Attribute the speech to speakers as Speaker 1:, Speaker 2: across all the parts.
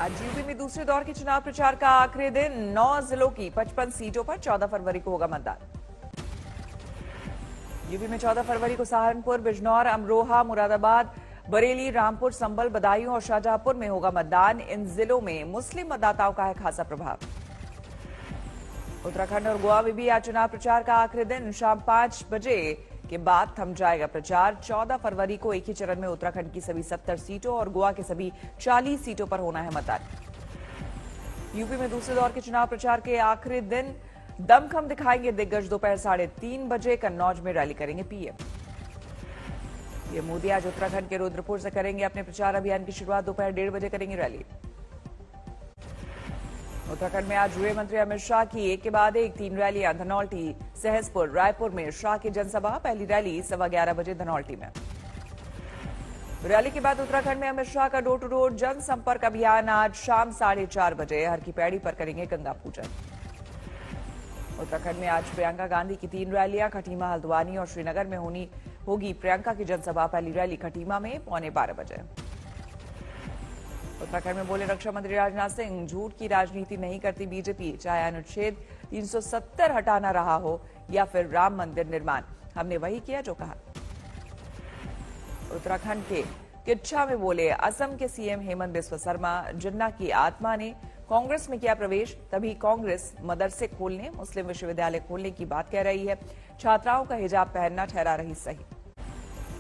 Speaker 1: आज यूपी में दूसरे दौर के चुनाव प्रचार का आखिरी दिन 9 जिलों की 55 सीटों पर 14 फरवरी को होगा मतदान। यूपी में 14 फरवरी को सहारनपुर, बिजनौर, अमरोहा, मुरादाबाद, बरेली, रामपुर, संभल, बदायूं और शाहजहांपुर में होगा मतदान। इन जिलों में मुस्लिम मतदाताओं का है खासा प्रभाव। उत्तराखंड और गोवा में भी आज चुनाव प्रचार का आखिरी दिन। शाम 5 बजे के बाद थम जाएगा प्रचार। 14 फरवरी को एक ही चरण में उत्तराखंड की सभी 70 सीटों और गोवा के सभी 40 सीटों पर होना है मतदान। यूपी में दूसरे दौर के चुनाव प्रचार के आखिरी दिन दमखम दिखाएंगे दिग्गज। दोपहर 3:30 बजे कन्नौज में रैली करेंगे पीएम मोदी। आज उत्तराखंड के रुद्रपुर से करेंगे अपने प्रचार अभियान की शुरुआत। दोपहर 1:30 बजे करेंगे रैली। उत्तराखंड में आज गृह मंत्री अमित शाह की एक के बाद एक 3 रैलियां। धनौल्टी, सहसपुर, रायपुर में शाह की जनसभा। पहली रैली 11:15 बजे धनौल्टी में। रैली के बाद उत्तराखंड में अमित शाह का डोर टू डोर जनसंपर्क अभियान। आज शाम 4:30 बजे हर की पैड़ी पर करेंगे गंगा पूजन। उत्तराखंड में आज प्रियंका गांधी की 3 रैलियां। खटीमा, हल्द्वानी और श्रीनगर में होगी प्रियंका की जनसभा। पहली रैली खटीमा में 11:15 बजे। उत्तराखंड में बोले रक्षा मंत्री राजनाथ सिंह, झूठ की राजनीति नहीं करती बीजेपी। चाहे अनुच्छेद 370 हटाना रहा हो या फिर राम मंदिर निर्माण, हमने वही किया जो कहा। उत्तराखंड के किच्छा में बोले असम के सीएम हेमंत बिस्वा शर्मा, जिन्ना की आत्मा ने कांग्रेस में किया प्रवेश, तभी कांग्रेस मदरसे खोलने, मुस्लिम विश्वविद्यालय खोलने की बात कह रही है। छात्राओं का हिजाब पहनना ठहरा रही सही।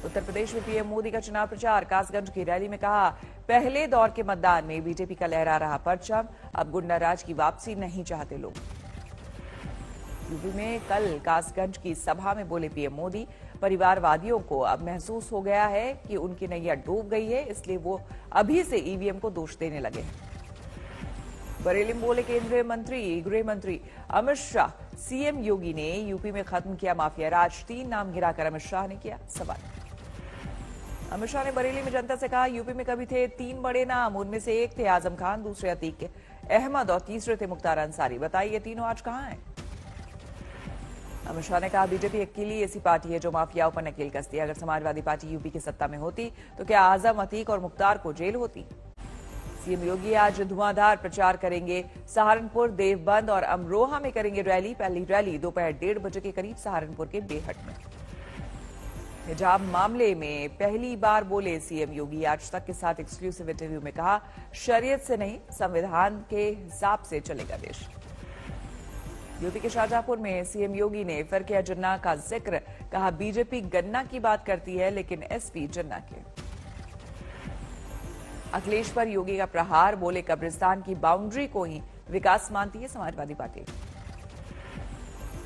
Speaker 1: उत्तर प्रदेश में पीएम मोदी का चुनाव प्रचार। कासगंज की रैली में कहा, पहले दौर के मतदान में बीजेपी का लहरा रहा परचम, अब गुंडाराज की वापसी नहीं चाहते लोग। यूपी में कल कासगंज की सभा में बोले पीएम मोदी, परिवारवादियों को अब महसूस हो गया है कि उनकी नैया डूब गई है, इसलिए वो अभी से ईवीएम को दोष देने लगे हैं। बरेली में बोले केंद्रीय मंत्री गृह मंत्री अमित शाह, सीएम योगी ने यूपी में खत्म किया माफिया राज। 3 नाम गिराकर अमित शाह ने किया सवाल। अमित शाह ने बरेली में जनता से कहा, यूपी में कभी थे 3 बड़े नाम, उनमें से एक थे आजम खान, दूसरे अतीक अहमद और तीसरे थे मुख्तार अंसारी। बताइए ये तीनों आज कहां हैं? अमित शाह ने कहा, बीजेपी अकेली ऐसी पार्टी है जो माफियाओं पर नकेल कसती है। अगर समाजवादी पार्टी यूपी की सत्ता में होती तो क्या आजम, अतीक और मुख्तार को जेल होती? सीएम योगी आज धुआंधार प्रचार करेंगे। सहारनपुर, देवबंद और अमरोहा में करेंगे रैली। पहली रैली दोपहर 1:30 बजे के करीब सहारनपुर के बेहट में। हिजाब मामले में पहली बार बोले सीएम योगी। आज तक के साथ एक्सक्लूसिव इंटरव्यू में कहा, शरीयत से नहीं संविधान के हिसाब से चलेगा देश। यूपी के शाहजहांपुर में सीएम योगी ने फिर किया जिन्ना का जिक्र। कहा, बीजेपी गन्ना की बात करती है लेकिन एसपी जिन्ना के। अखिलेश पर योगी का प्रहार। बोले, कब्रिस्तान की बाउंड्री को ही विकास मानती है समाजवादी पार्टी।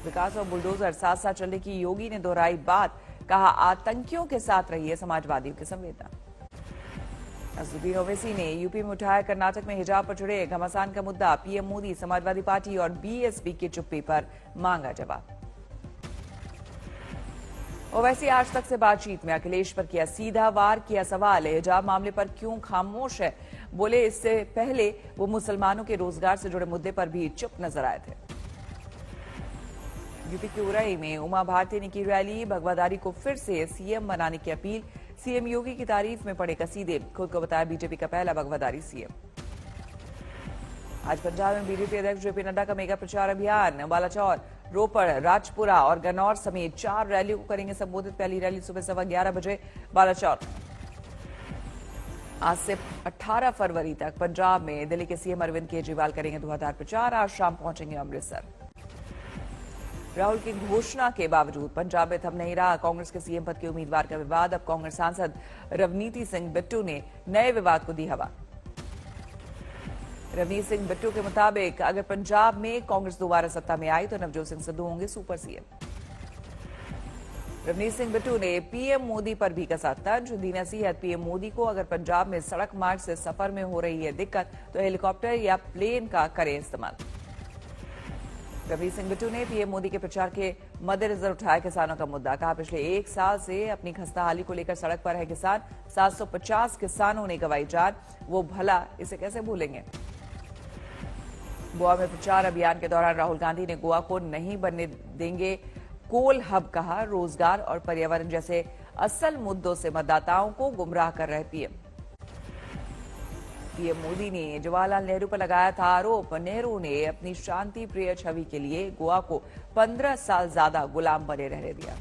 Speaker 1: विकास और बुलडोजर साथ साथ चलने की योगी ने दोहराई बात। कहा, आतंकियों के साथ रही है समाजवादियों की संवेदना। असदुद्दीन ओवैसी ने यूपी में उठाया कर्नाटक में हिजाब पर जुड़े घमासान का मुद्दा। पीएम मोदी, समाजवादी पार्टी और बीएसपी की चुप्पी पर मांगा जवाब। ओवैसी आज तक से बातचीत में अखिलेश पर किया सीधा वार। किया सवाल, हिजाब मामले पर क्यों खामोश है? बोले, इससे पहले वो मुसलमानों के रोजगार से जुड़े मुद्दे पर भी चुप नजर आए थे। यूपी के उरई में उमा भारती ने की रैली। भगवाधारी को फिर से सीएम बनाने की अपील। सीएम योगी की तारीफ में पड़े कसीदे। खुद को बताया बीजेपी का पहला भगवाधारी सीएम। आज पंजाब में बीजेपी अध्यक्ष जेपी नड्डा का मेगा प्रचार अभियान। बालाचौर, रोपड़, राजपुरा और गन्नौर समेत 4 रैलियों को करेंगे संबोधित। पहली रैली सुबह 11:15 बजे बालाचौर। आज से 18 फरवरी तक पंजाब में दिल्ली के सीएम अरविंद केजरीवाल करेंगे धुआंधार प्रचार। आज शाम पहुंचेंगे अमृतसर। राहुल की घोषणा के बावजूद पंजाब में थम नहीं रहा कांग्रेस के सीएम पद के उम्मीदवार का विवाद। अब कांग्रेस सांसद रवनीति सिंह बिट्टू ने नए विवाद को दी हवा। रवनीत सिंह बिट्टू के मुताबिक अगर पंजाब में कांग्रेस दोबारा सत्ता में आई तो नवजोत सिंह सिद्धू होंगे सुपर सीएम। रवनीत सिंह बिट्टू ने पीएम मोदी पर भी कसा तंज। दी नसीहत, पीएम मोदी को अगर पंजाब में सड़क मार्ग से सफर में हो रही है दिक्कत तो हेलीकॉप्टर या प्लेन का करें इस्तेमाल। रवनीत सिंह बिट्टू ने पीएम मोदी के प्रचार के मद्देनजर उठाया किसानों का मुद्दा। कहा, पिछले 1 साल से अपनी खस्ताहाली को लेकर सड़क पर है किसान। 750 किसानों ने गंवाई जान, वो भला इसे कैसे भूलेंगे? गोवा में प्रचार अभियान के दौरान राहुल गांधी ने गोवा को नहीं बनने देंगे कोल हब कहा। रोजगार और पर्यावरण जैसे असल मुद्दों से मतदाताओं को गुमराह कर रहे पीएम। पीएम मोदी ने जवाहरलाल नेहरू पर लगाया था आरोप, नेहरू ने अपनी शांति प्रिय छवि के लिए गोवा को 15 साल ज्यादा गुलाम बने रहने दिया।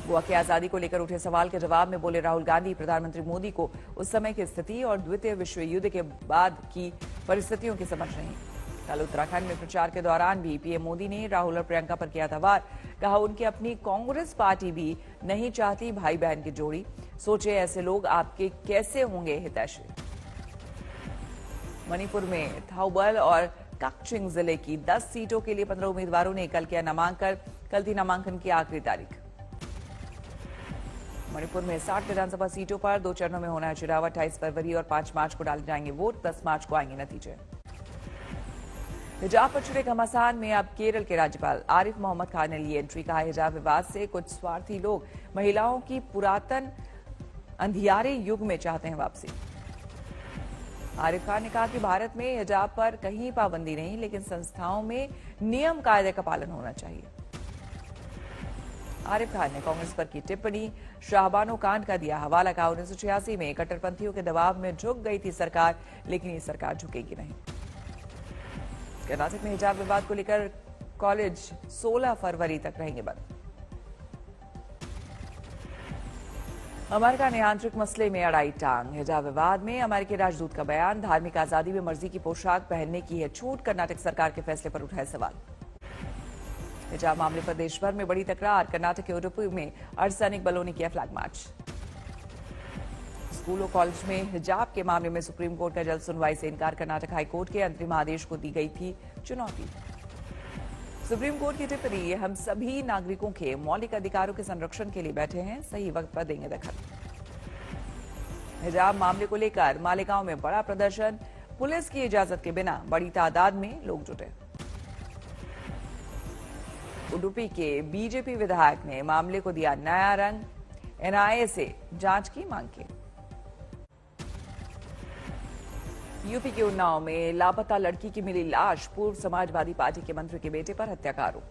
Speaker 1: गोवा की आजादी को लेकर उठे सवाल के जवाब में बोले राहुल गांधी, प्रधानमंत्री मोदी को उस समय की स्थिति और द्वितीय विश्व युद्ध के बाद की परिस्थितियों की समझ नहीं। कल उत्तराखंड में प्रचार के दौरान भी पीएम मोदी ने राहुल और प्रियंका पर किया था वार। कहा उनकी अपनी कांग्रेस पार्टी भी नहीं चाहती भाई बहन की जोड़ी, सोचे ऐसे लोग आपके कैसे होंगे हितैषी। मणिपुर में थाउबल और काकचिंग जिले की 10 सीटों के लिए 15 उम्मीदवारों ने कल किया नामांकन। कल थी नामांकन की आखिरी तारीख। मणिपुर में 60 विधानसभा सीटों पर 2 चरणों में होना है चुनाव। 28 फरवरी और 5 मार्च को डाले जाएंगे वोट। 10 मार्च को आएंगे नतीजे। हिजाब पर छिड़े घमासान में अब केरल के राज्यपाल आरिफ मोहम्मद खान ने ली एंट्री। कहा हिजाब विवाद से कुछ स्वार्थी लोग महिलाओं की पुरातन अंधियारे युग में चाहते हैं वापसी। आरिफ खान ने कहा कि भारत में हिजाब पर कहीं पाबंदी नहीं, लेकिन संस्थाओं में नियम कायदे का पालन होना चाहिए। आरिफ खान ने कांग्रेस पर की टिप्पणी, शाहबानो कांड का दिया हवाला। कहा 1986 में कट्टरपंथियों के दबाव में झुक गई थी सरकार, लेकिन ये सरकार झुकेगी नहीं। कर्नाटक में हिजाब विवाद को लेकर कॉलेज 16 फरवरी तक रहेंगे बंद। अमेरिका ने आंतरिक मसले में अड़ाई टांग। हिजाब विवाद में अमेरिकी राजदूत का बयान, धार्मिक आजादी में मर्जी की पोशाक पहनने की है छूट। कर्नाटक सरकार के फैसले पर उठाए सवाल। हिजाब मामले पर देश भर में बड़ी तकरार। कर्नाटक के उडुपी में अर्धसैनिक बलों ने किया फ्लैग मार्च। स्कूल और कॉलेज में हिजाब के मामले में सुप्रीम कोर्ट का जल्द सुनवाई से इनकार। कर्नाटक हाईकोर्ट के अंतरिम आदेश को दी गई थी चुनौती। सुप्रीम कोर्ट की टिप्पणी, हम सभी नागरिकों के मौलिक अधिकारों के संरक्षण के लिए बैठे हैं, सही वक्त पर देंगे दखल। हिजाब मामले को लेकर मालेगांव में बड़ा प्रदर्शन। पुलिस की इजाजत के बिना बड़ी तादाद में लोग जुटे। उडुपी के बीजेपी विधायक ने मामले को दिया नया रंग, एनआईए से जांच की मांग की। यूपी के उन्नाव में लापता लड़की की मिली लाश, पूर्व समाजवादी पार्टी के मंत्री के बेटे पर हत्या का आरोप।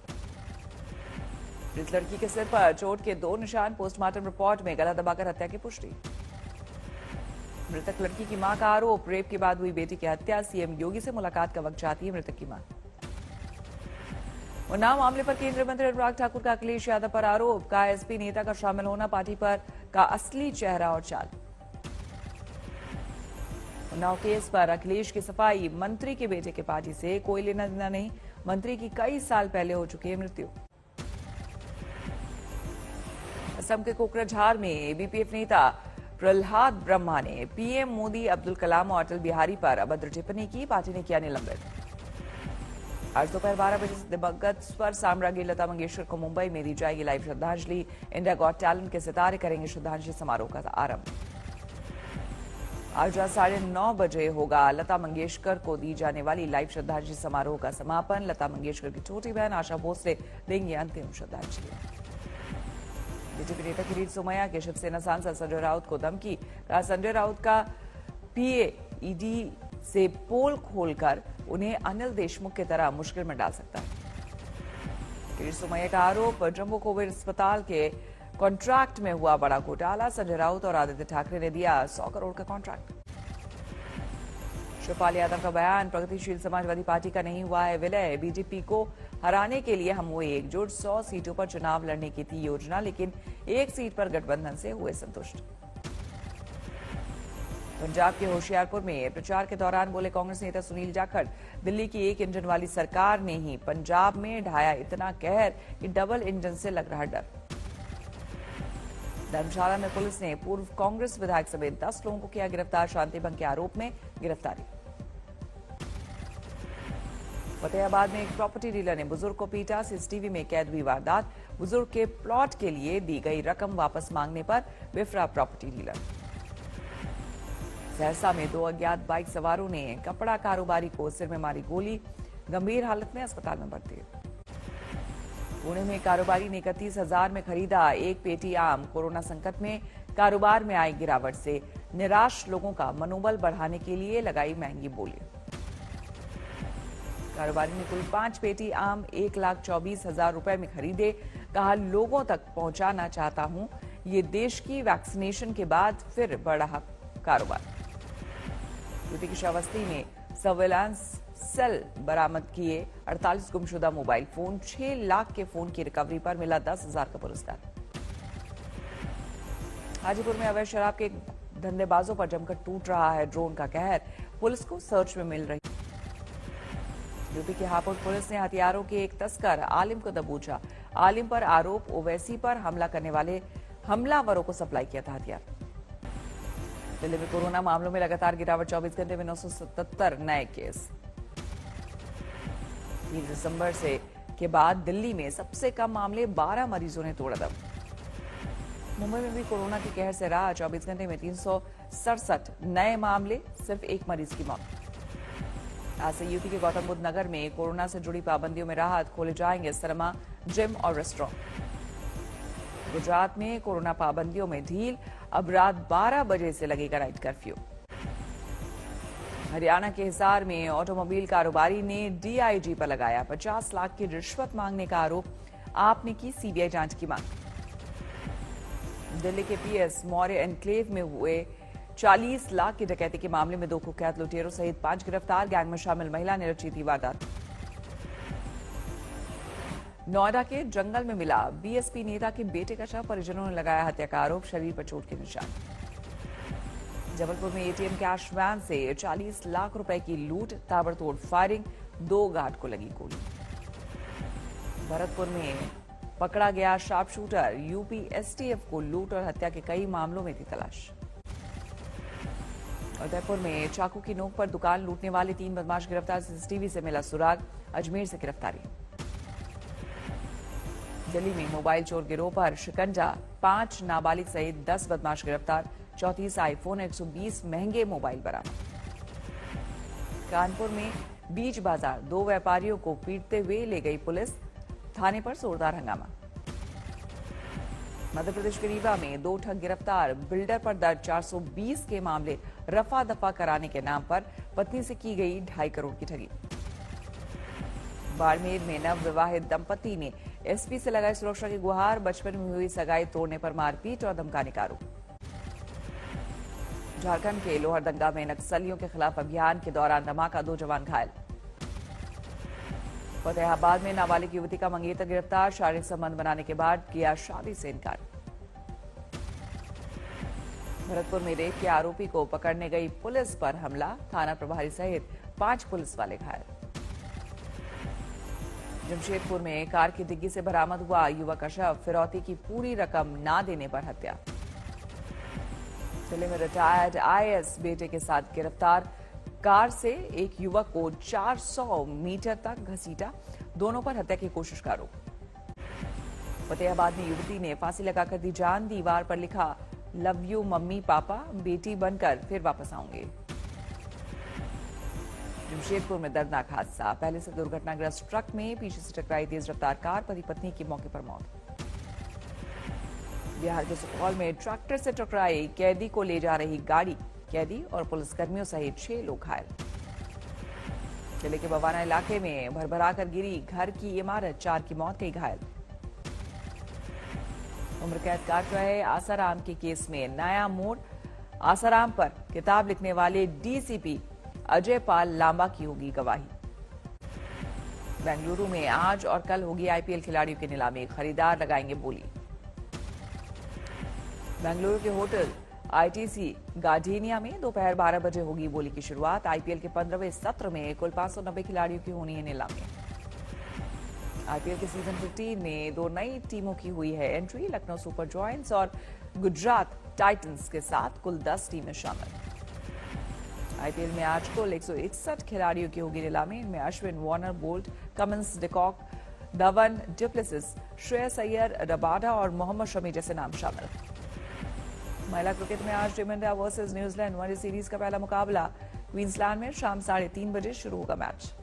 Speaker 1: इस लड़की के सिर पर चोट के 2 निशान, पोस्टमार्टम रिपोर्ट में गला दबाकर हत्या की पुष्टि। मृतक लड़की की मां का आरोप, रेप के बाद हुई बेटी की हत्या। सीएम योगी से मुलाकात का वक्त चाहती है मृतक की मां। उन्नाव मामले पर केंद्रीय मंत्री अनुराग ठाकुर का अखिलेश यादव पर आरोप। कहा एसपी नेता का शामिल होना पार्टी पर का असली चेहरा और चाल। उन्नाव केस पर अखिलेश की सफाई, मंत्री के बेटे के पार्टी से कोई लेना देना नहीं, मंत्री की कई साल पहले हो चुकी है मृत्यु। असम के कोकराझार में बीपीएफ नेता प्रहलाद ब्रह्मा ने पीएम मोदी, अब्दुल कलाम और अटल बिहारी पर अभद्र टिप्पणी की। पार्टी ने किया निलंबित। आज दोपहर 12 बजे दिवंगत स्वर साम्राज्ञी लता मंगेशकर को मुंबई में दी जाएगी लाइव श्रद्धांजलि। इंडिया गॉट टैलेंट के सितारे करेंगे श्रद्धांजलि समारोह का आरंभ। आज रात 9:30 बजे होगा लता मंगेशकर को दी जाने वाली लाइव श्रद्धांजलि समारोह का समापन। लता मंगेशकर की छोटी बहन आशा भोसले देंगी अंतिम श्रद्धांजलि। बीजेपी नेता किरीट सोमैया के शिवसेना सांसद संजय राउत को धमकी। कहा संजय राउत का पीए ईडी से पोल खोलकर उन्हें अनिल देशमुख की तरह मुश्किल में डाल सकता है। किरीट सोमैया का आरोप, जम्बो कोविड अस्पताल के कॉन्ट्रैक्ट में हुआ बड़ा घोटाला। संजय राउत और आदित्य ठाकरे ने दिया 100 करोड़ का कॉन्ट्रैक्ट। शिवपाल यादव का बयान, प्रगतिशील समाजवादी पार्टी का नहीं हुआ है विलय। बीजेपी को हराने के लिए हम हुए एकजुट। 100 सीटों पर चुनाव लड़ने की थी योजना, लेकिन 1 सीट पर गठबंधन से हुए संतुष्ट। पंजाब के होशियारपुर में प्रचार के दौरान बोले कांग्रेस नेता सुनील जाखड़, दिल्ली की 1 इंजन वाली सरकार ने ही पंजाब में ढाया इतना कहर कि डबल इंजन से लग रहा डर। धर्मशाला में पुलिस ने पूर्व कांग्रेस विधायक समेत 10 लोगों को किया गिरफ्तार। शांति भंग के आरोप में गिरफ्तारी। फतेहाबाद में एक प्रॉपर्टी डीलर ने बुजुर्ग को पीटा। सीसीटीवी में कैद हुई वारदात। बुजुर्ग के प्लॉट के लिए दी गई रकम वापस मांगने पर विफरा प्रॉपर्टी डीलर। सहरसा में 2 अज्ञात बाइक सवारों ने कपड़ा कारोबारी को सिर में मारी गोली, गंभीर हालत में अस्पताल में भर्ती। पुणे में कारोबारी ने 31,000 में खरीदा 1 पेटी आम। कोरोना संकट में कारोबार में आई गिरावट से निराश लोगों का मनोबल बढ़ाने के लिए लगाई महंगी बोली। कारोबारी ने कुल 5 पेटी आम 1,24,000 रुपए में खरीदे। कहा लोगों तक पहुंचाना चाहता हूं, ये देश की वैक्सीनेशन के बाद फिर बढ़ रहा कारोबार। यूपी की श्रावस्ती में सर्वेलांस सेल बरामद किए 48 गुमशुदा मोबाइल फोन, 6 लाख के फोन की रिकवरी पर मिला 10,000 का पुरस्कार। हाजीपुर में अवैध शराब के धंधेबाजों पर जमकर टूट रहा है ड्रोन का कहर, पुलिस को सर्च में मिल रही। यूपी की हापुड़ पुलिस ने हथियारों के एक तस्कर आलिम को दबोचा। आलिम पर आरोप ओवैसी पर हमला करने वाले हमलावरों को सप्लाई किया था हथियार। दिल्ली में कोरोना मामलों में लगातार गिरावट, 24 घंटे में 977 नए केस। 3 दिसंबर से के बाद दिल्ली में सबसे कम मामले, 12 मरीजों ने तोड़ा दम। मुंबई में भी कोरोना के कहर से रहा, 24 घंटे में 367 नए मामले, सिर्फ एक मरीज की मौत। आज से यूपी के गौतम बुद्ध नगर में कोरोना से जुड़ी पाबंदियों में राहत, खोले जाएंगे सिनेमा, जिम और रेस्टोरेंट। गुजरात में कोरोना पाबंदियों में ढील, अब रात 12 बजे से लगेगा नाइट कर्फ्यू। हरियाणा के हिसार में ऑटोमोबाइल कारोबारी ने डीआईजी पर लगाया 50 लाख की रिश्वत मांगने का आरोप, आपने की सीबीआई जांच की मांग। दिल्ली के पीएस मौर्य एनक्लेव में हुए 40 लाख की डकैती के मामले में 2 कुख्यात लुटेरों सहित 5 गिरफ्तार, गैंग में शामिल महिला ने रची थी वारदात। नोएडा के जंगल में मिला बीएसपी नेता के बेटे का शव, परिजनों ने लगाया हत्या का आरोप, शरीर पर चोट के निशान। जबलपुर में एटीएम कैश वैन से 40 लाख रुपए की लूट, ताबड़तोड़ फायरिंग, 2 गार्ड को लगी गोली। भरतपुर में पकड़ा गया शार्प शूटर, यूपी एसटीएफ को लूट और हत्या के कई मामलों में थी तलाश। उदयपुर में चाकू की नोक पर दुकान लूटने वाले 3 बदमाश गिरफ्तार, सीसीटीवी से मिला सुराग, अजमेर से गिरफ्तारी। दिल्ली में मोबाइल चोर गिरोह पर शिकंजा, 5 नाबालिग सहित 10 बदमाश गिरफ्तार, 34 आईफोन, 120 महंगे मोबाइल बरामद। कानपुर में बीच बाजार 2 व्यापारियों को पीटते हुए ले गई पुलिस, थाने पर जोरदार हंगामा। मध्य प्रदेश के रीवा में 2 ठग गिरफ्तार, बिल्डर पर दर्ज 420 के मामले, रफा दफा कराने के नाम पर पत्नी से की गई 2.5 करोड़ की ठगी। बाड़मेर में नव विवाहित दंपति ने एसपी से लगाई सुरक्षा की गुहार, बचपन में हुई सगाई तोड़ने पर मारपीट और धमकाने का आरोप। झारखंड के लोहरदंगा में नक्सलियों के खिलाफ अभियान के दौरान धमाका, 2 जवान घायल। फतेहाबाद में नाबालिग युवती का मंगेतर गिरफ्तार, शारीरिक संबंध बनाने के बाद किया शादी से इनकार। भरतपुर में रेप के आरोपी को पकड़ने गई पुलिस पर हमला, थाना प्रभारी सहित 5 पुलिस वाले घायल। जमशेदपुर में कार की डिग्गी से बरामद हुआ युवक का शव, फिरौती की पूरी रकम ना देने पर हत्या। जिले में रिटायर्ड आईएएस बेटे के साथ गिरफ्तार, कार से एक युवक को 400 मीटर तक घसीटा, दोनों पर हत्या की कोशिश का आरोप। फतेहाबाद में युवती ने फांसी लगाकर दी जान, दीवार पर लिखा लव यू मम्मी पापा, बेटी बनकर फिर वापस आऊंगी। जमशेदपुर में दर्दनाक हादसा, पहले से दुर्घटनाग्रस्त ट्रक में पीछे से टकराई तेज रफ्तार कार, पति पत्नी की मौके पर मौत। बिहार के सुपौल में ट्रैक्टर से टकराई कैदी को ले जा रही गाड़ी, कैदी और पुलिसकर्मियों सहित 6 लोग घायल। जिले के बवाना इलाके में भरभराकर गिरी घर की इमारत, 4 की मौत, कई घायल। उम्र कैद काट रहे आसाराम के केस में नया मोड़, आसाराम पर किताब लिखने वाले डीसीपी अजय पाल लांबा की होगी गवाही। बेंगलुरु में आज और कल होगी आईपीएल खिलाड़ियों की नीलामी, खरीदार लगाएंगे बोली। बेंगलुरु के होटल आईटीसी गार्डेनिया में दोपहर 12 बजे होगी बोली की शुरुआत। आईपीएल के 15वें सत्र में कुल 590 खिलाड़ियों की होनी है नीलामी। आईपीएल के सीजन 15 में 2 नई टीमों की हुई है एंट्री, लखनऊ सुपर जॉयंट्स और गुजरात टाइटंस के साथ कुल 10 टीमें शामिल। आईपीएल में आज कुल 161 खिलाड़ियों की होगी नीलामी, इनमें Ashwin, Warner, Boult, Cummins, de Kock, Dhawan, du Plessis, Shreyas Iyer, Rabada और मोहम्मद शमी जैसे नाम शामिल। महिला क्रिकेट में आज team India versus New Zealand one day series का पहला मुकाबला क्वींसलैंड में शाम 3:30 बजे शुरू होगा मैच।